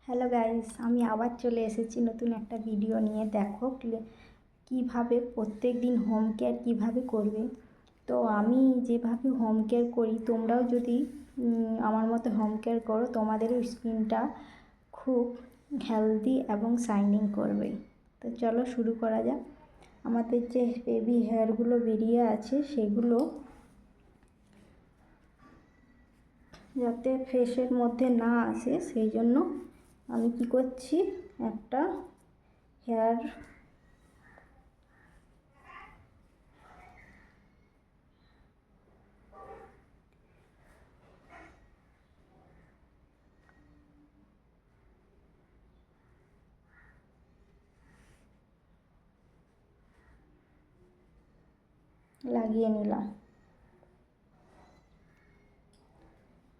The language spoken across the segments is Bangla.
হ্যালো গাইস, আমি আবার চলে এসেছি নতুন একটা ভিডিও নিয়ে। দেখো কিভাবে প্রত্যেক দিন হোম কেয়ার কীভাবে করবে। তো আমি যেভাবে হোম কেয়ার করি, তোমরাও যদি আমার মতো হোম কেয়ার করো, তোমাদেরও স্কিনটা খুব হেলদি এবং শাইনিং করবে। তো চলো শুরু করা যাক। আমাদের যে বেবি হেয়ারগুলো বেরিয়ে আছে, সেগুলো যাতে ফেসের মধ্যে না আসে, সেই জন্য আমি কি করছি, একটা হেয়ার লাগিয়ে নিলাম।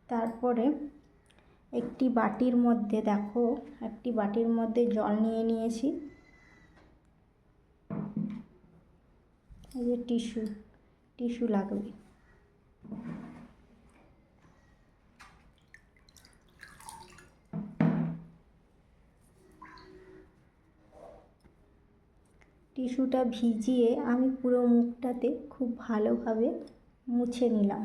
তারপরে একটি বাটির মধ্যে জল নিয়ে নিয়েছি। এই যে টিস্যু লাগবে। টিস্যুটা ভিজিয়ে আমি পুরো মুখটাতে খুব ভালোভাবে মুছে নিলাম।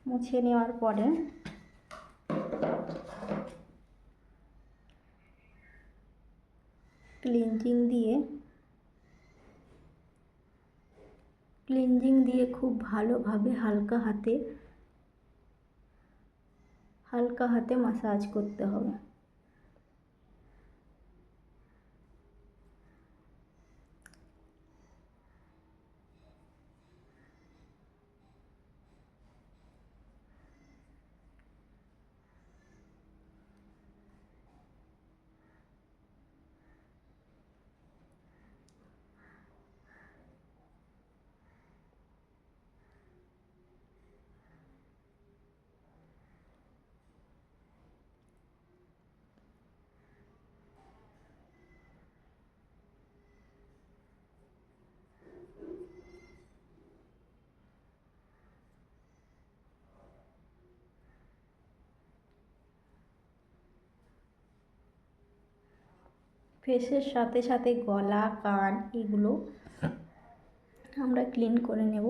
মুছে নেওয়ার পরে ক্লিনজিং দিয়ে খুব ভালোভাবে হালকা হাতে মাসাজ করতে হবে। ফেসের সাথে সাথে গলা, কান এগুলো আমরা ক্লিন করে নেব।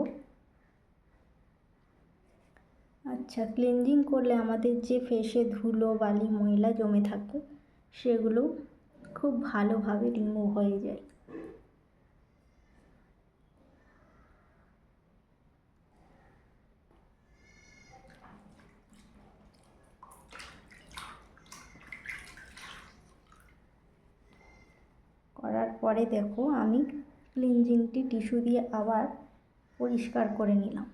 আচ্ছা, ক্লিনজিং করলে আমাদের যে ফেসে ধুলো বালি ময়লা জমে থাকে, সেগুলো খুব ভালোভাবে রিমুভ হয়ে যায়। করার পরে দেখো, আমি ক্লিনজিংটি টিস্যু দিয়ে আবার পরিষ্কার করে নিলাম।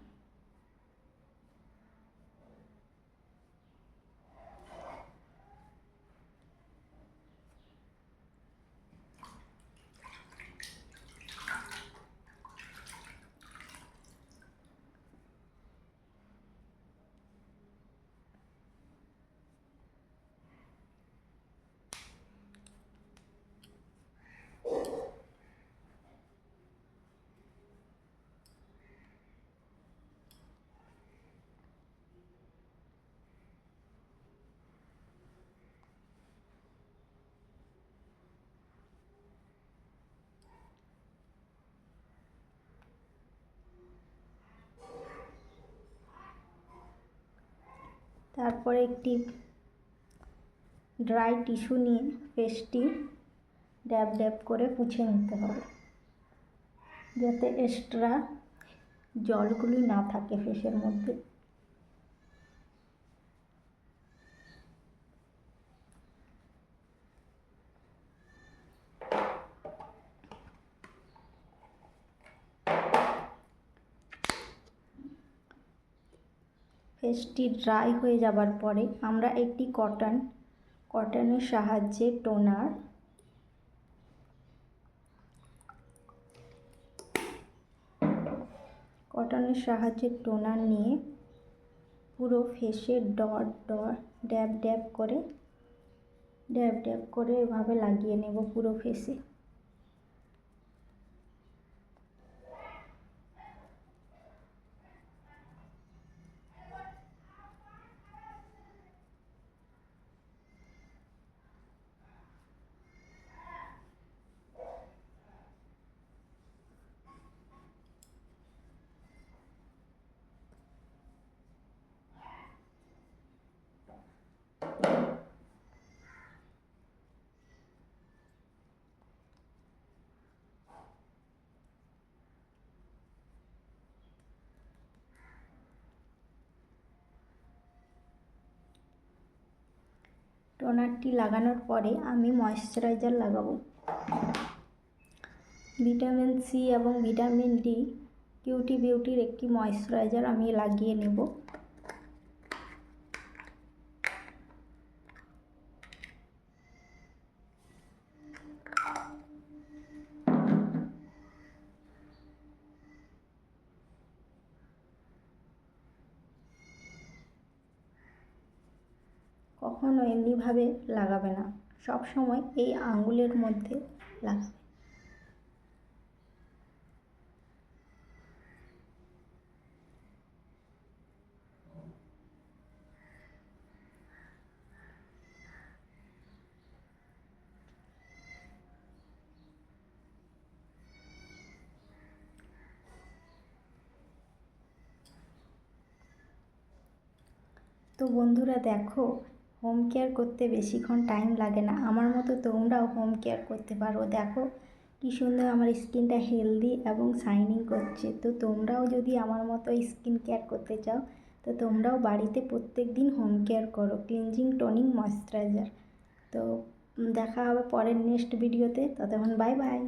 তারপরে একটি ড্রাই টিস্যু নিয়ে ফেসটি ড্যাব ড্যাব করে মুছে নিতে হবে, যাতে এক্সট্রা জলগুলি না থাকে ফেসের মধ্যে। ফেসটি ড্রাই হয়ে যাবার পরে আমরা একটি কটনের সাহায্যে টোনার নিয়ে পুরো ফেসে ডট ডট ড্যাব ড্যাব করে এভাবে লাগিয়ে নেব পুরো ফেসে। টোনারটি লাগানোর পরে আমি ময়েশ্চারাইজার লাগাবো। ভিটামিন সি এবং ভিটামিন ডি কিউটি বিউটির একটি ময়েশ্চারাইজার আমি লাগিয়ে নেব। কখনো এমনিভাবে লাগাবে না, সব সময় এই আঙ্গুলের মধ্যে লাগাবে। তো বন্ধুরা দেখো, হোম কেয়ার করতে বেশিক্ষণ টাইম লাগে না, আমার মতো তোমরাও হোম কেয়ার করতে পারো। দেখো কি সুন্দর আমার স্কিনটা হেলদি এবং শাইনিং করছে। তো তোমরাও যদি আমার মতো স্কিন কেয়ার করতে চাও তো তোমরাও বাড়িতে প্রত্যেক দিন হোম কেয়ার করো, ক্লিনজিং টোনিং ময়েশ্চারাইজার। তো দেখা হবে পরের নেক্সট ভিডিওতে, ততক্ষণ বাই বাই।